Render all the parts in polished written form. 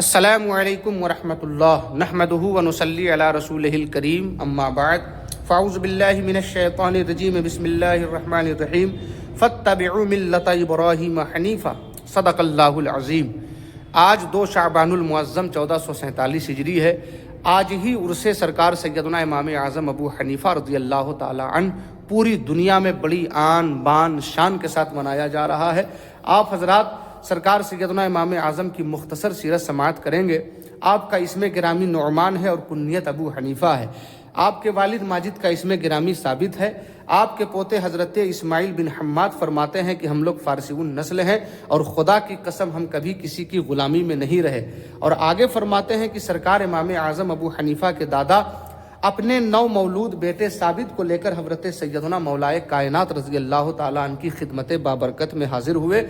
السلام علیکم ورحمۃ اللہ نحمدہ ونصلی علی رسولہ الکریم اما بعد فاعوذ باللہ من الشیطان الرجیم بسم اللہ الرحمن الرحیم فاتبعوا ملۃ ابراہیم حنیفا صدق اللہ العظیم۔ آج 2 شعبان المعظم 1447 ہجری ہے۔ آج ہی عرس سرکار سیدنا امام اعظم ابو حنیفہ رضی اللہ تعالی عنہ پوری دنیا میں بڑی آن بان شان کے ساتھ منایا جا رہا ہے۔ آپ حضرات سرکار سیدنا امام اعظم کی مختصر سیرت سماعت کریں گے۔ آپ کا اسم گرامی نعمان ہے اور کنیت ابو حنیفہ ہے۔ آپ کے والد ماجد کا اسم گرامی ثابت ہے۔ آپ کے پوتے حضرت اسماعیل بن حماد فرماتے ہیں کہ ہم لوگ فارسیون نسل ہیں اور خدا کی قسم ہم کبھی کسی کی غلامی میں نہیں رہے۔ اور آگے فرماتے ہیں کہ سرکار امام اعظم ابو حنیفہ کے دادا اپنے 9 مولود بیٹے ثابت کو لے کر حضرت سیدنا مولائے کائنات رضی اللہ تعالیٰ عنہ کی خدمت بابرکت میں حاضر ہوئے۔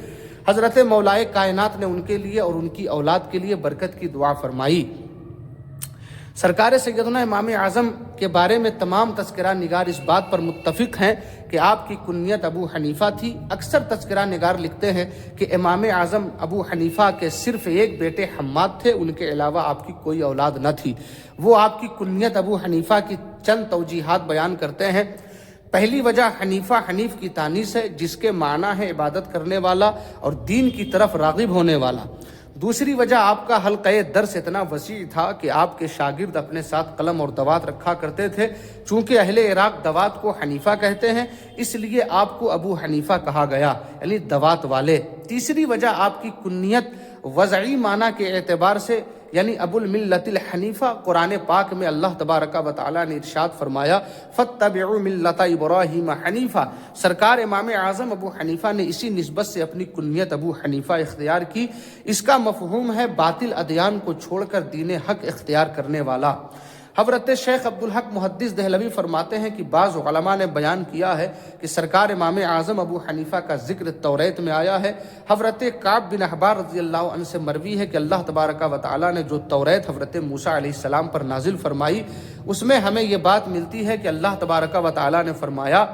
حضرت مولائے کائنات نے ان کے لیے اور ان کی اولاد کے لیے برکت کی دعا فرمائی۔ سرکار سیدنا امام اعظم کے بارے میں تمام تذکرہ نگار اس بات پر متفق ہیں کہ آپ کی کنیت ابو حنیفہ تھی۔ اکثر تذکرہ نگار لکھتے ہیں کہ امام اعظم ابو حنیفہ کے صرف ایک بیٹے حماد تھے، ان کے علاوہ آپ کی کوئی اولاد نہ تھی۔ وہ آپ کی کنیت ابو حنیفہ کی چند توجیحات بیان کرتے ہیں۔ پہلی وجہ حنیفہ حنیف کی تانیث ہے، جس کے معنی ہے عبادت کرنے والا اور دین کی طرف راغب ہونے والا۔ دوسری وجہ آپ کا حلقہ درس اتنا وسیع تھا کہ آپ کے شاگرد اپنے ساتھ قلم اور دوات رکھا کرتے تھے۔ چونکہ اہل عراق دوات کو حنیفہ کہتے ہیں، اس لیے آپ کو ابو حنیفہ کہا گیا، یعنی دوات والے۔ تیسری وجہ آپ کی کنیت وضعی معنی کے اعتبار سے یعنی ابو الملت الحنیفہ، قرآن پاک میں اللہ تبارک و تعالی نے ارشاد فرمایا فاتبعوا ملۃ ابراہیم حنیفہ۔ سرکار امام اعظم ابو حنیفہ نے اسی نسبت سے اپنی کنیت ابو حنیفہ اختیار کی۔ اس کا مفہوم ہے باطل ادیان کو چھوڑ کر دین حق اختیار کرنے والا۔ حضرت شیخ عبدالحق محدث دہلوی فرماتے ہیں کہ بعض علماء نے بیان کیا ہے کہ سرکار امام اعظم ابو حنیفہ کا ذکر توریت میں آیا ہے۔ حضرت کعب بن احبار رضی اللہ عنہ سے مروی ہے کہ اللہ تبارک و تعالی نے جو توریت حضرت موسیٰ علیہ السلام پر نازل فرمائی، اس میں ہمیں یہ بات ملتی ہے کہ اللہ تبارک و تعالی نے فرمایا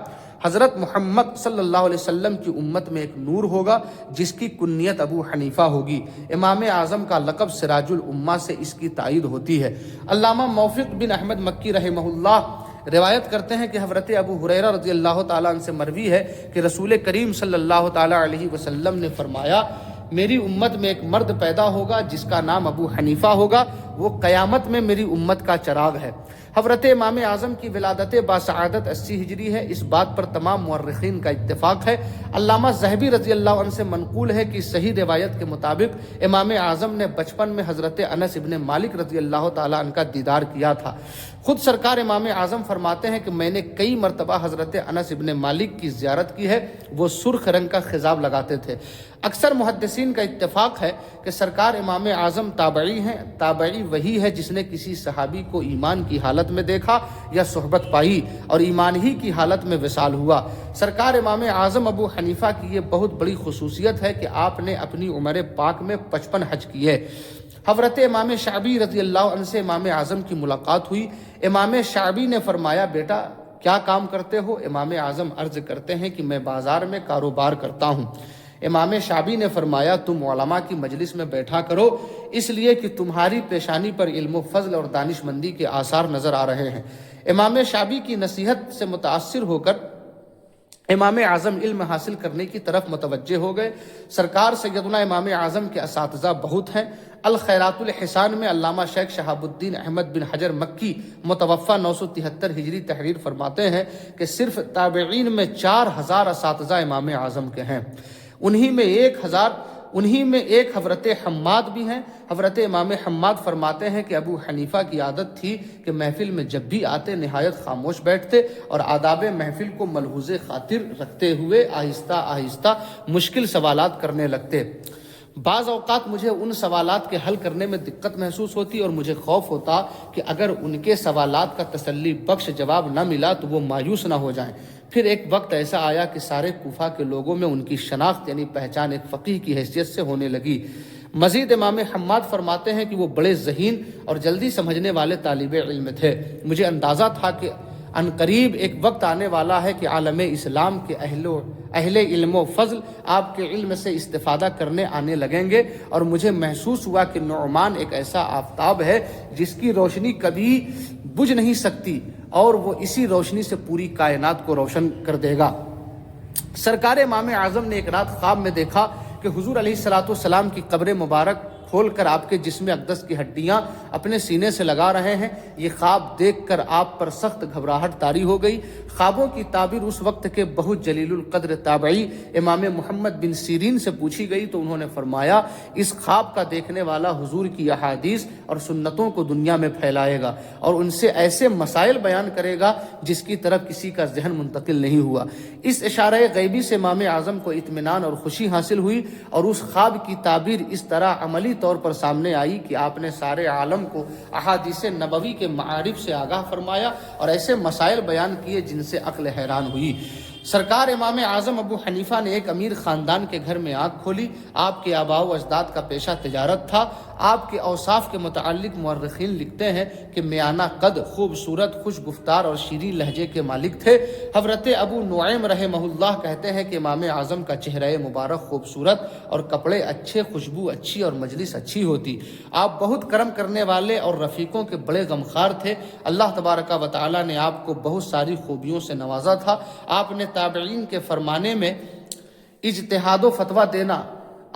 حضرت محمد صلی اللہ علیہ وسلم کی امت میں ایک نور ہوگا جس کی کنیت ابو حنیفہ ہوگی۔ امام اعظم کا لقب سراج الامہ سے اس کی تائید ہوتی ہے۔ علامہ موفق بن احمد مکی رحمہ اللہ روایت کرتے ہیں کہ حضرت ابو ہریرہ رضی اللہ تعالیٰ عنہ سے مروی ہے کہ رسول کریم صلی اللہ تعالیٰ علیہ وسلم نے فرمایا میری امت میں ایک مرد پیدا ہوگا جس کا نام ابو حنیفہ ہوگا، وہ قیامت میں میری امت کا چراغ ہے۔ حضرت امام اعظم کی ولادت باسعادت 80 ہجری ہے، اس بات پر تمام مورخین کا اتفاق ہے۔ علامہ ذہبی رضی اللہ عنہ سے منقول ہے کہ صحیح روایت کے مطابق امام اعظم نے بچپن میں حضرت انس ابن مالک رضی اللہ تعالیٰ عنہ کا دیدار کیا تھا۔ خود سرکار امام اعظم فرماتے ہیں کہ میں نے کئی مرتبہ حضرت انس ابن مالک کی زیارت کی ہے، وہ سرخ رنگ کا خضاب لگاتے تھے۔ اکثر محدثین کا اتفاق ہے کہ سرکار امام اعظم تابعی ہیں۔ تابعی وہی ہے جس نے کسی صحابی کو ایمان کی حالت میں دیکھا یا صحبت پائی اور ایمان ہی کی حالت میں وصال ہوا۔ سرکار امام اعظم ابو حنیفہ کی یہ بہت بڑی خصوصیت ہے کہ آپ نے اپنی عمر پاک میں 55 حج کیے۔ حضرت امام شعبی رضی اللہ عنہ سے امام اعظم کی ملاقات ہوئی۔ امام شعبی نے فرمایا بیٹا کیا کام کرتے ہو؟ امام اعظم عرض کرتے ہیں کہ میں بازار میں کاروبار کرتا ہوں۔ امام شعبی نے فرمایا تم علماء کی مجلس میں بیٹھا کرو، اس لیے کہ تمہاری پیشانی پر علم و فضل اور دانش مندی کے آثار نظر آ رہے ہیں۔ امام شعبی کی نصیحت سے متاثر ہو کر امام اعظم علم حاصل کرنے کی طرف متوجہ ہو گئے۔ سرکار سیدنا امام اعظم کے اساتذہ بہت ہیں۔ الخیرات الحسان میں علامہ شیخ شہاب الدین احمد بن حجر مکی متوفہ 973 ہجری تحریر فرماتے ہیں کہ صرف تابعین میں 4000 اساتذہ امام اعظم کے ہیں۔ انہی میں ایک حضرت حماد بھی ہیں۔ حضرت امام حماد فرماتے ہیں کہ ابو حنیفہ کی عادت تھی کہ محفل میں جب بھی آتے نہایت خاموش بیٹھتے اور آداب محفل کو ملحوظ خاطر رکھتے ہوئے آہستہ آہستہ مشکل سوالات کرنے لگتے۔ بعض اوقات مجھے ان سوالات کے حل کرنے میں دقت محسوس ہوتی اور مجھے خوف ہوتا کہ اگر ان کے سوالات کا تسلی بخش جواب نہ ملا تو وہ مایوس نہ ہو جائیں۔ پھر ایک وقت ایسا آیا کہ سارے کوفہ کے لوگوں میں ان کی شناخت یعنی پہچان ایک فقیہ کی حیثیت سے ہونے لگی۔ مزید امام حماد فرماتے ہیں کہ وہ بڑے ذہین اور جلدی سمجھنے والے طالب علم تھے۔ مجھے اندازہ تھا کہ ان قریب ایک وقت آنے والا ہے کہ عالم اسلام کے اہل علم و فضل آپ کے علم سے استفادہ کرنے آنے لگیں گے، اور مجھے محسوس ہوا کہ نعمان ایک ایسا آفتاب ہے جس کی روشنی کبھی بجھ نہیں سکتی، اور وہ اسی روشنی سے پوری کائنات کو روشن کر دے گا۔ سرکار امام اعظم نے ایک رات خواب میں دیکھا کہ حضور علیہ الصلوۃ والسلام کی قبر مبارک کھول کر آپ کے جسم اقدس کی ہڈیاں اپنے سینے سے لگا رہے ہیں۔ یہ خواب دیکھ کر آپ پر سخت گھبراہٹ طاری ہو گئی۔ خوابوں کی تعبیر اس وقت کے بہت جلیل القدر تابعی امام محمد بن سیرین سے پوچھی گئی تو انہوں نے فرمایا، اس خواب کا دیکھنے والا حضور کی احادیث اور سنتوں کو دنیا میں پھیلائے گا اور ان سے ایسے مسائل بیان کرے گا جس کی طرف کسی کا ذہن منتقل نہیں ہوا۔ اس اشارہ غیبی سے امام اعظم کو اطمینان اور خوشی حاصل ہوئی، اور اس خواب کی تعبیر اس طرح عملی طور پر سامنے آئی کہ آپ نے سارے عالم کو احادیث نبوی کے معارف سے آگاہ فرمایا اور ایسے مسائل بیان کیے جن سے عقل حیران ہوئی۔ سرکار امام اعظم ابو حنیفہ نے ایک امیر خاندان کے گھر میں آنکھ کھولی۔ آپ کے آباء و اجداد کا پیشہ تجارت تھا۔ آپ کے اوصاف کے متعلق مورخین لکھتے ہیں کہ میانہ قد، خوبصورت، خوش گفتار اور شیریں لہجے کے مالک تھے۔ حضرت ابو نعیم رحمہ اللہ کہتے ہیں کہ امام اعظم کا چہرہ مبارک خوبصورت اور کپڑے اچھے، خوشبو اچھی اور مجلس اچھی ہوتی۔ آپ بہت کرم کرنے والے اور رفیقوں کے بڑے غمخوار تھے۔ اللہ تبارک و تعالی نے آپ کو بہت ساری خوبیوں سے نوازا تھا۔ آپ نے تابعین کے فرمانے میں اجتہاد و فتویٰ دینا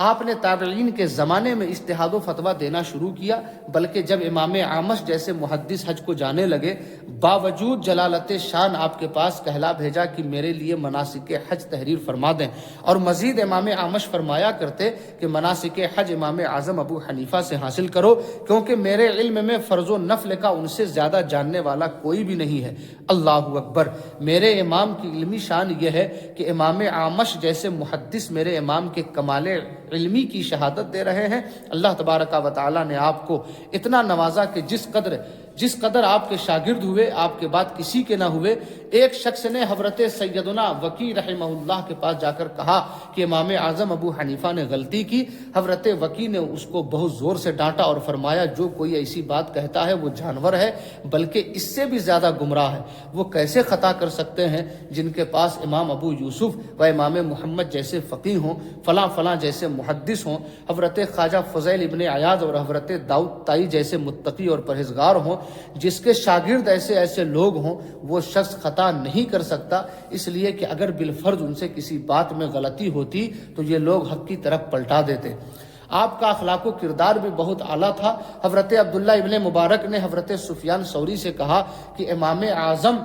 آپ نے تابعین کے زمانے میں اجتہاد و فتویٰ دینا شروع کیا، بلکہ جب امام اعمش جیسے محدث حج کو جانے لگے، باوجود جلالت شان آپ کے پاس کہلا بھیجا کہ میرے لیے مناسک حج تحریر فرما دیں، اور مزید امام اعمش فرمایا کرتے کہ مناسک حج امام اعظم ابو حنیفہ سے حاصل کرو، کیونکہ میرے علم میں فرض و نفل کا ان سے زیادہ جاننے والا کوئی بھی نہیں ہے۔ اللہ اکبر! میرے امام کی علمی شان یہ ہے کہ امام اعمش جیسے محدث میرے امام کے کمال علمی کی شہادت دے رہے ہیں۔ اللہ تبارک و تعالی نے آپ کو اتنا نوازا کہ جس قدر آپ کے شاگرد ہوئے، آپ کے بعد کسی کے نہ ہوئے۔ ایک شخص نے حضرت سیدنا وکی رحمہ اللہ کے پاس جا کر کہا کہ امام اعظم ابو حنیفہ نے غلطی کی۔ حضرت وکی نے اس کو بہت زور سے ڈانٹا اور فرمایا، جو کوئی ایسی بات کہتا ہے وہ جانور ہے، بلکہ اس سے بھی زیادہ گمراہ ہے۔ وہ کیسے خطا کر سکتے ہیں جن کے پاس امام ابو یوسف و امام محمد جیسے فقیہ ہوں، فلاں فلاں جیسے محدث ہوں، حضرت خواجہ فضیل ابن عیاض اور حضرت داؤد طائی جیسے متقی اور پرہیزگار ہوں، جس کے شاگرد ایسے لوگ ہوں، وہ شخص خطا نہیں کر سکتا، اس لیے کہ اگر بالفرض ان سے کسی بات میں غلطی ہوتی تو یہ لوگ حق کی طرف پلٹا دیتے۔ آپ کا اخلاق و کردار بھی بہت اعلیٰ تھا۔ حضرت عبداللہ ابن مبارک نے حضرت سفیان ثوری سے کہا کہ امام اعظم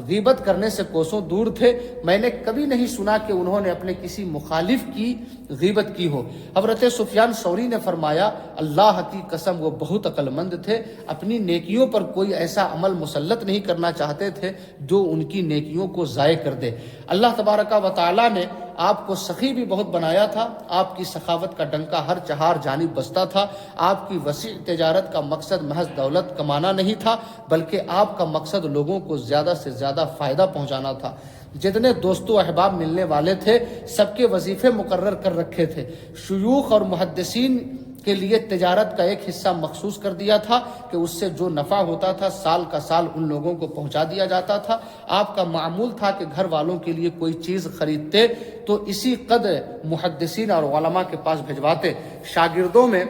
غیبت کرنے سے کوسوں دور تھے، میں نے کبھی نہیں سنا کہ انہوں نے اپنے کسی مخالف کی غیبت کی ہو۔ حضرت سفیان ثوری نے فرمایا، اللہ کی قسم وہ بہت عقل مند تھے، اپنی نیکیوں پر کوئی ایسا عمل مسلط نہیں کرنا چاہتے تھے جو ان کی نیکیوں کو ضائع کر دے۔ اللہ تبارک و تعالی نے آپ کو سخی بھی بہت بنایا تھا۔ آپ کی سخاوت کا ڈنکا ہر چہار جانب بجتا تھا۔ آپ کی وسیع تجارت کا مقصد محض دولت کمانا نہیں تھا، بلکہ آپ کا مقصد لوگوں کو زیادہ سے زیادہ فائدہ پہنچانا تھا۔ جتنے دوست و احباب ملنے والے تھے، سب کے وظیفے مقرر کر رکھے تھے۔ شیوخ اور محدثین کے لیے تجارت کا ایک حصہ مخصوص کر دیا تھا کہ اس سے جو نفع ہوتا تھا سال کا سال ان لوگوں کو پہنچا دیا جاتا تھا۔ آپ کا معمول تھا کہ گھر والوں کے لیے کوئی چیز خریدتے تو اسی قدر محدثین اور علماء کے پاس بھجواتے۔ شاگردوں میں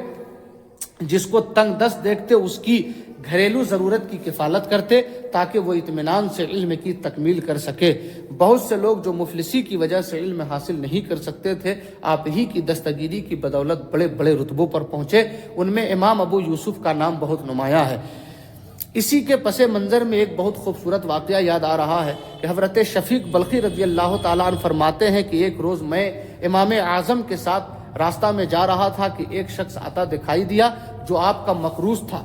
جس کو تنگ دست دیکھتے اس کی گھریلو ضرورت کی کفالت کرتے تاکہ وہ اطمینان سے علم کی تکمیل کر سکے۔ بہت سے لوگ جو مفلسی کی وجہ سے علم حاصل نہیں کر سکتے تھے، آپ ہی کی دستگیری کی بدولت بڑے بڑے رتبوں پر پہنچے۔ ان میں امام ابو یوسف کا نام بہت نمایاں ہے۔ اسی کے پس منظر میں ایک بہت خوبصورت واقعہ یاد آ رہا ہے کہ حضرت شفیق بلخی رضی اللہ تعالیٰ عنہ فرماتے ہیں کہ ایک روز میں امام اعظم کے ساتھ راستہ میں جا رہا تھا کہ ایک شخص آتا دکھائی دیا جو آپ کا مقروض تھا۔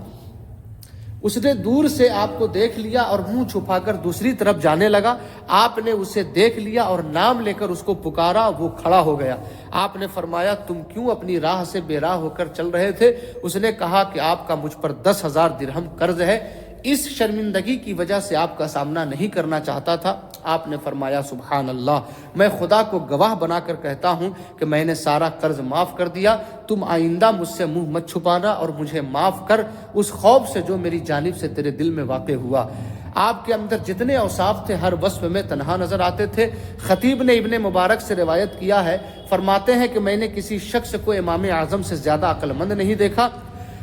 اس نے دور سے آپ کو دیکھ لیا اور منہ چھپا کر دوسری طرف جانے لگا۔ آپ نے اسے دیکھ لیا اور نام لے کر اس کو پکارا، وہ کھڑا ہو گیا۔ آپ نے فرمایا، تم کیوں اپنی راہ سے بے راہ ہو کر چل رہے تھے؟ اس نے کہا کہ آپ کا مجھ پر 10,000 درہم قرض ہے، اس شرمندگی کی وجہ سے آپ کا سامنا نہیں کرنا چاہتا تھا۔ آپ نے فرمایا، سبحان اللہ، میں خدا کو گواہ بنا کر کہتا ہوں کہ میں نے سارا قرض معاف کر دیا۔ تم آئندہ مجھ سے منہ مت چھپانا اور مجھے معاف کر اس خوف سے جو میری جانب سے تیرے دل میں واقع ہوا۔ آپ کے اندر جتنے اوصاف تھے ہر وصف میں تنہا نظر آتے تھے۔ خطیب نے ابن مبارک سے روایت کیا ہے، فرماتے ہیں کہ میں نے کسی شخص کو امام اعظم سے زیادہ عقل مند نہیں دیکھا۔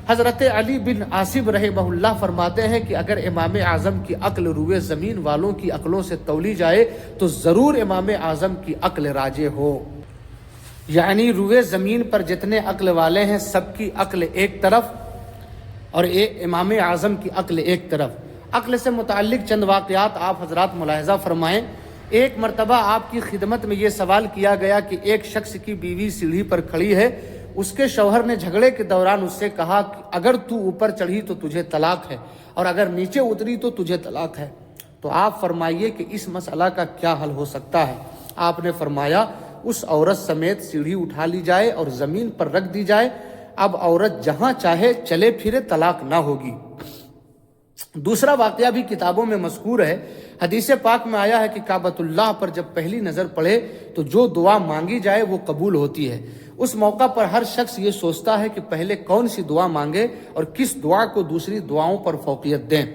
حضرت علی بن عاصم رحمہ اللہ فرماتے ہیں کہ اگر امام اعظم کی عقل روئے زمین والوں کی عقلوں سے تولی جائے تو ضرور امام اعظم کی عقل راجح ہو۔ یعنی روئے زمین پر جتنے عقل والے ہیں سب کی عقل ایک طرف اور امام اعظم کی عقل ایک طرف۔ عقل سے متعلق چند واقعات آپ حضرات ملاحظہ فرمائیں۔ ایک مرتبہ آپ کی خدمت میں یہ سوال کیا گیا کہ ایک شخص کی بیوی سیڑھی پر کھڑی ہے، اس کے شوہر نے جھگڑے کے دوران اس سے کہا کہ اگر تو اوپر چڑھی تو تجھے طلاق ہے اور اگر نیچے اتری تو تجھے طلاق ہے، تو آپ فرمائیے کہ اس مسئلہ کا کیا حل ہو سکتا ہے؟ آپ نے فرمایا اس عورت سمیت سیڑھی اٹھا لی جائے اور زمین پر رکھ دی جائے، اب عورت جہاں چاہے چلے پھرے، طلاق نہ ہوگی۔ دوسرا واقعہ بھی کتابوں میں مذکور ہے۔ حدیث پاک میں آیا ہے کہ کعبۃ اللہ پر جب پہلی نظر پڑے تو جو دعا مانگی جائے وہ قبول ہوتی ہے۔ اس موقع پر ہر شخص یہ سوچتا ہے کہ پہلے کون سی دعا مانگے اور کس دعا کو دوسری دعاؤں پر فوقیت دیں۔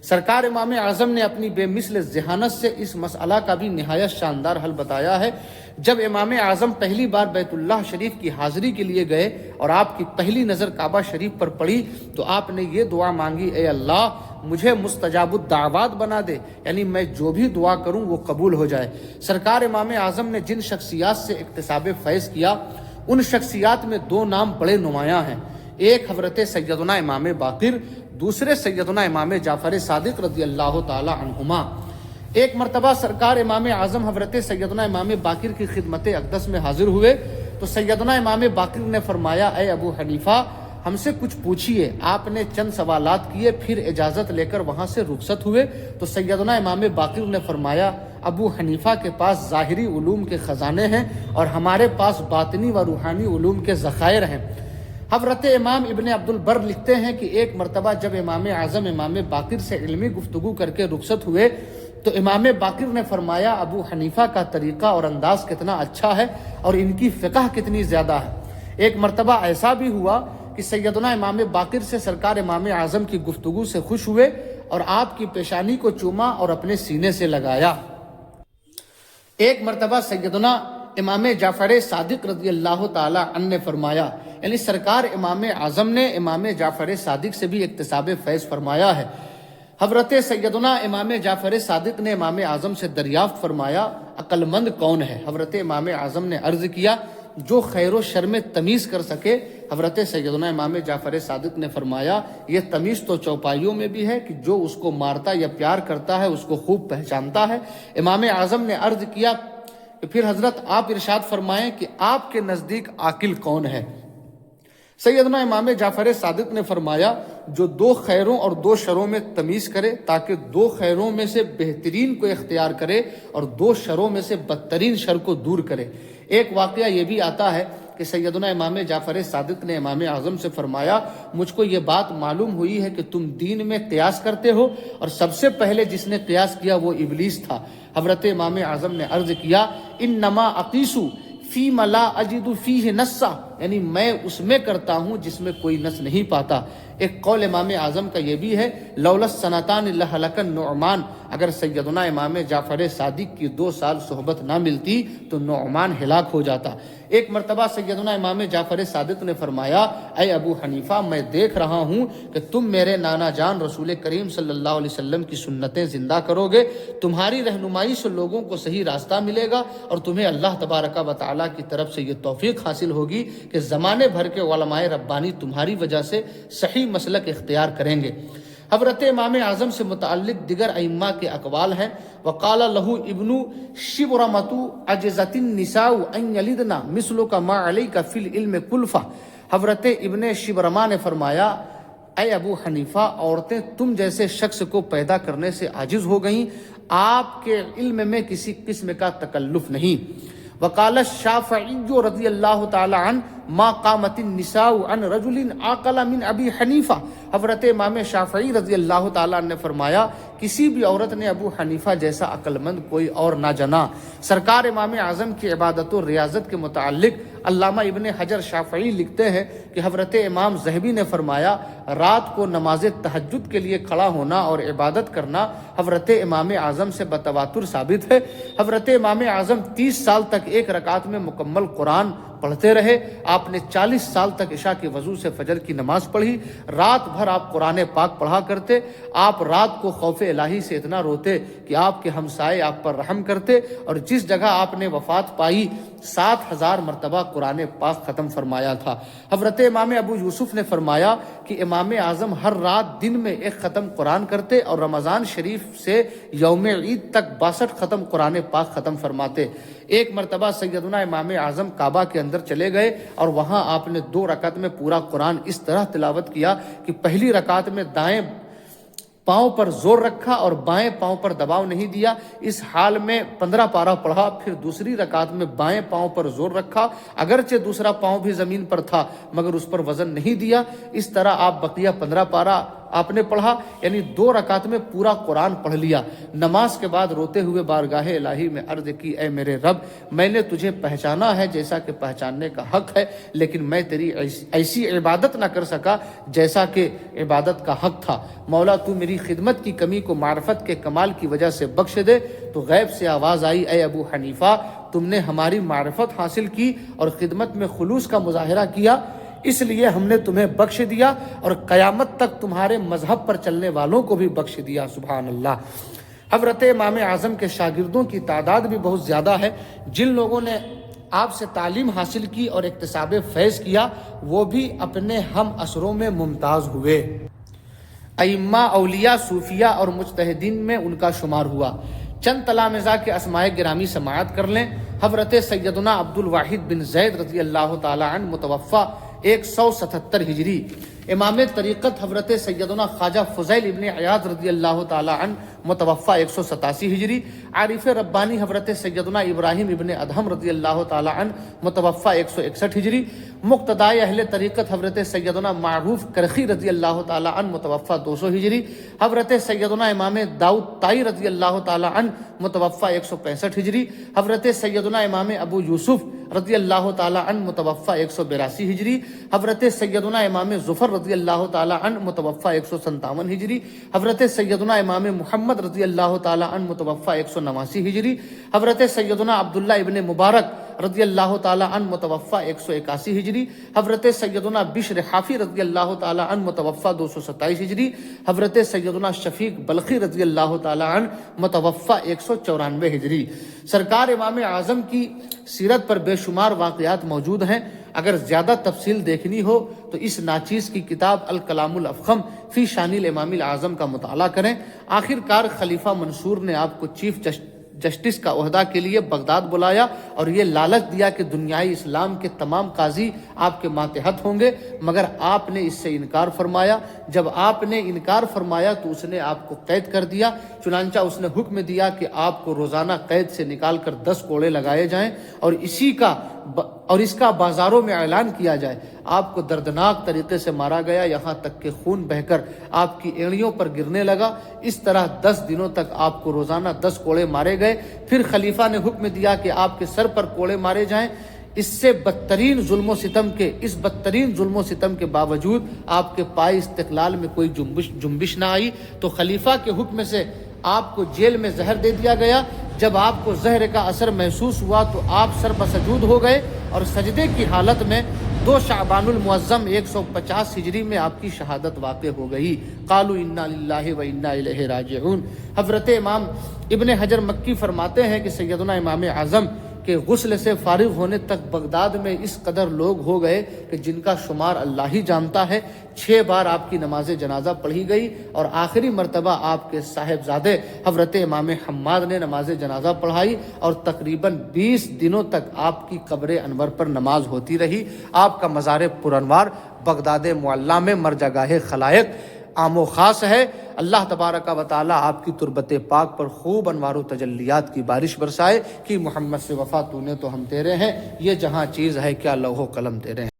سرکار امام اعظم نے اپنی بے مثل ذہانت سے اس مسئلہ کا بھی نہایت شاندار حل بتایا ہے۔ جب امام اعظم پہلی بار بیت اللہ شریف کی حاضری کے لیے گئے اور آپ کی پہلی نظر کعبہ شریف پر پڑی تو آپ نے یہ دعا مانگی، اے اللہ مجھے مستجاب الدعوات بنا دے، یعنی میں جو بھی دعا کروں وہ قبول ہو جائے۔ سرکار امام اعظم نے جن شخصیات سے اکتساب فیض کیا ان شخصیات میں دو نام بڑے نمایاں ہیں، ایک حضرت سیدنا امام باقر، دوسرے سیدنا امام جعفر صادق رضی اللہ تعالی عنہما۔ ایک مرتبہ سرکار امام اعظم حضرت سیدنا امام باقر کی خدمت اقدس میں حاضر ہوئے تو سیدنا امام باقر نے فرمایا، اے ابو حنیفہ ہم سے کچھ پوچھیے۔ آپ نے چند سوالات کیے، پھر اجازت لے کر وہاں سے رخصت ہوئے تو سیدنا امام باقر نے فرمایا، ابو حنیفہ کے پاس ظاہری علوم کے خزانے ہیں اور ہمارے پاس باطنی و روحانی علوم کے ذخائر ہیں۔ حضرت امام ابن عبد البر لکھتے ہیں کہ ایک مرتبہ جب امام اعظم امام باقر سے علمی گفتگو کر کے رخصت ہوئے تو امام باقر نے فرمایا، ابو حنیفہ کا طریقہ اور انداز کتنا اچھا ہے اور ان کی فقہ کتنی زیادہ ہے۔ ایک مرتبہ ایسا بھی ہوا کہ سیدنا امام باقر سے سرکار امام اعظم کی گفتگو سے خوش ہوئے اور آپ کی پیشانی کو چوما اور اپنے سینے سے لگایا۔ ایک مرتبہ سیدنا امام جعفر صادق رضی اللہ تعالی عنہ نے فرمایا، یعنی سرکار امام اعظم نے امام جعفر صادق سے بھی اکتساب فیض فرمایا ہے۔ حضرت سیدنا امام جعفر صادق نے امام اعظم سے دریافت فرمایا، عقل مند کون ہے؟ حضرت امام اعظم نے عرض کیا، جو خیر و شر میں تمیز کر سکے۔ حضرت سیدنا امام جعفر صادق نے فرمایا، یہ تمیز تو چوپائیوں میں بھی ہے کہ جو اس کو مارتا یا پیار کرتا ہے اس کو خوب پہچانتا ہے۔ امام اعظم نے عرض کیا کہ پھر حضرت آپ ارشاد فرمائیں کہ آپ کے نزدیک عاقل کون ہے؟ سیدنا امام جعفر صادق نے فرمایا، جو دو خیروں اور دو شروں میں تمیز کرے تاکہ دو خیروں میں سے بہترین کو اختیار کرے اور دو شروں میں سے بدترین شر کو دور کرے۔ ایک واقعہ یہ بھی آتا ہے کہ سیدنا امام جعفر صادق نے امام اعظم سے فرمایا، مجھ کو یہ بات معلوم ہوئی ہے کہ تم دین میں قیاس کرتے ہو اور سب سے پہلے جس نے قیاس کیا وہ ابلیس تھا۔ حضرت امام اعظم نے عرض کیا، انما اقیسو فیما لا اجد فیہ نصا، یعنی میں اس میں کرتا ہوں جس میں کوئی نص نہیں پاتا۔ ایک قول امام اعظم کا یہ بھی ہے، لولا السنتان لہلک النعمان، اگر سیدنا امام جعفر صادق کی 2 سال صحبت نہ ملتی تو نعمان ہلاک ہو جاتا۔ ایک مرتبہ سیدنا امام جعفر صادق نے فرمایا، اے ابو حنیفہ میں دیکھ رہا ہوں کہ تم میرے نانا جان رسول کریم صلی اللہ علیہ وسلم کی سنتیں زندہ کرو گے، تمہاری رہنمائی سے لوگوں کو صحیح راستہ ملے گا اور تمہیں اللہ تبارک و تعالیٰ کی طرف سے یہ توفیق حاصل ہوگی کہ زمانے بھر کے علماء ربانی تمہاری وجہ سے صحیح مسلک اختیار کریں گے۔ حضرت امام اعظم سے متعلق دیگر ائمہ کے اقوال ہیں، وقال له ابن شبرمۃ عجزت النساء ان یلدنا مثلک ما علیک فی العلم کلفہ۔ حضرت ابن شبرمہ نے فرمایا، اے ابو حنیفہ عورتیں تم جیسے شخص کو پیدا کرنے سے عاجز ہو گئیں، آپ کے علم میں کسی قسم کا تکلف نہیں۔ وقال الشافعی رضی اللہ تعالی عنہ ما قامت النساء عن رجل عاقل من ابی حنیفہ. حضرت امام شافعی رضی اللہ تعالیٰ نے فرمایا کسی بھی عورت نے ابو حنیفہ جیسا عقل مند کوئی اور نہ جنا. سرکار امام اعظم کی عبادت و ریاضت کے متعلق علامہ ابن حجر شافعی لکھتے ہیں کہ حضرت امام ذہبی نے فرمایا رات کو نماز تہجد کے لیے کھڑا ہونا اور عبادت کرنا حضرت امام اعظم سے بتواتر ثابت ہے. حضرت امام اعظم 30 سال تک ایک رکعت میں مکمل قرآن پڑھتے رہے. آپ نے 40 سال تک عشاء کے وضو سے فجر کی نماز پڑھی. رات بھر آپ قرآن پاک پڑھا کرتے. آپ رات کو خوف الہی سے اتنا روتے کہ آپ کے ہمسائے آپ پر رحم کرتے. اور جس جگہ آپ نے وفات پائی 7000 مرتبہ قرآن پاک ختم فرمایا تھا. حضرت امام ابو یوسف نے فرمایا کہ امام اعظم ہر رات دن میں ایک ختم قرآن کرتے اور رمضان شریف سے یوم عید تک 62 ختم قرآن پاک ختم فرماتے. ایک مرتبہ سیدنا امام اعظم کعبہ کے اندر چلے گئے اور وہاں آپ نے 2 رکعت میں پورا قرآن اس طرح تلاوت کیا کہ پہلی رکعت میں دائیں پاؤں پر زور رکھا اور بائیں پاؤں پر دباؤ نہیں دیا. اس حال میں 15 پارہ پڑھا. پھر دوسری رکعت میں بائیں پاؤں پر زور رکھا اگرچہ دوسرا پاؤں بھی زمین پر تھا مگر اس پر وزن نہیں دیا. اس طرح آپ بقیہ 15 پارہ آپ نے پڑھا یعنی 2 رکعت میں پورا قرآن پڑھ لیا. نماز کے بعد روتے ہوئے بارگاہ الہی میں عرض کی اے میرے رب میں نے تجھے پہچانا ہے جیسا کہ پہچاننے کا حق ہے لیکن میں تیری ایسی عبادت نہ کر سکا جیسا کہ عبادت کا حق تھا. مولا تو میری خدمت کی کمی کو معرفت کے کمال کی وجہ سے بخش دے. تو غیب سے آواز آئی اے ابو حنیفہ تم نے ہماری معرفت حاصل کی اور خدمت میں خلوص کا مظاہرہ کیا اس لیے ہم نے تمہیں بخش دیا اور قیامت تک تمہارے مذہب پر چلنے والوں کو بھی بخش دیا. سبحان اللہ. حضرت امام اعظم کے شاگردوں کی تعداد بھی بہت زیادہ ہے. جن لوگوں نے آپ سے تعلیم حاصل کی اور اکتساب فیض کیا وہ بھی اپنے ہم عصروں میں ممتاز ہوئے. ائمہ اولیاء صوفیہ اور مجتہدین میں ان کا شمار ہوا. چند تلامذہ کے اسماء گرامی سماعت کر لیں. حضرت سیدنا عبد الواحد بن زید رضی اللہ تعالی عنہ متوفی 177 ہجری. امام طریقت حضرت سیدنا خواجہ فضیل ابن عیاض رضی اللہ تعالی عنہ متوفی 187 ہجری. عارف ربانی حضرت سیدنا ابراہیم ابن ادہم رضی اللہ تعالی عنہ متوفی 161 ہجری. مقتدائے اہل طریقت حضرت سیدنا معروف کرخی رضی اللہ تعالی عنہ متوفی 200 ہجری. حضرت سیدنا امام داؤد طائی رضی اللہ تعالی عنہ متوفی 165 ہجری. حضرت سیدنا امام ابو یوسف رضی اللہ تعالی عنہ متوفی 182 ہجری. حضرت سیدنا امام ظفر رضی اللہ تعالی عنہ متوفی 157 ہجری. حضرت سیدنا امام محمد رضی اللہ تعالی عنہ متوفی 189 ہجری. حضرت سیدنا عبداللہ ابن مبارک رضی اللہ تعالی عنہ متوفی 181 ہجری. حضرت سیدنا بشر حافی رضی اللہ تعالی عنہ متوفی 227 ہجری. حضرت سیدنا شفیق بلخی رضی اللہ تعالی عنہ متوفی 194 ہجری. سرکار امام اعظم کی سیرت پر بے شمار واقعات موجود ہیں. اگر زیادہ تفصیل دیکھنی ہو تو اس ناچیز کی کتاب الکلام الافخم فی شان الامام الاعظم کا مطالعہ کریں. آخر کار خلیفہ منصور نے آپ کو چیف جسٹس کا عہدہ کے لیے بغداد بلایا اور یہ لالچ دیا کہ دنیائی اسلام کے تمام قاضی آپ کے ماتحت ہوں گے مگر آپ نے اس سے انکار فرمایا. جب آپ نے انکار فرمایا تو اس نے آپ کو قید کر دیا. چنانچہ اس نے حکم دیا کہ آپ کو روزانہ قید سے نکال کر 10 کوڑے لگائے جائیں اور اس کا بازاروں میں اعلان کیا جائے. آپ کو دردناک طریقے سے مارا گیا یہاں تک کہ خون بہہ کر آپ کی اینڑیوں پر گرنے لگا. اس طرح 10 دنوں تک آپ کو روزانہ 10 کوڑے مارے گئے. پھر خلیفہ نے حکم دیا کہ آپ کے سر پر کوڑے مارے جائیں. اس بدترین ظلم و ستم کے باوجود آپ کے پائے استقلال میں کوئی جنبش نہ آئی تو خلیفہ کے حکم سے آپ کو جیل میں زہر دے دیا گیا. جب آپ کو زہر کا اثر محسوس ہوا تو آپ سر بسجود ہو گئے اور سجدے کی حالت میں 2 شعبان المعظم 150 ہجری میں آپ کی شہادت واقع ہو گئی. قالوا انا للہ و انا الیہ راجعون. حضرت امام ابن حجر مکی فرماتے ہیں کہ سیدنا امام اعظم کہ غسل سے فارغ ہونے تک بغداد میں اس قدر لوگ ہو گئے کہ جن کا شمار اللہ ہی جانتا ہے. 6 بار آپ کی نماز جنازہ پڑھی گئی اور آخری مرتبہ آپ کے صاحبزادے حضرت امام حماد نے نماز جنازہ پڑھائی اور تقریباً 20 دنوں تک آپ کی قبر انور پر نماز ہوتی رہی. آپ کا مزار پرانوار بغداد معلیٰ میں مرجعگاہ خلائق عام و خاص ہے. اللہ تبارک و تعالی آپ کی تربت پاک پر خوب انوار و تجلیات کی بارش برسائے کہ محمد سے وفا تو نے تو ہم تیرے ہیں. یہ جہاں چیز ہے کیا لوح و قلم تیرے ہیں.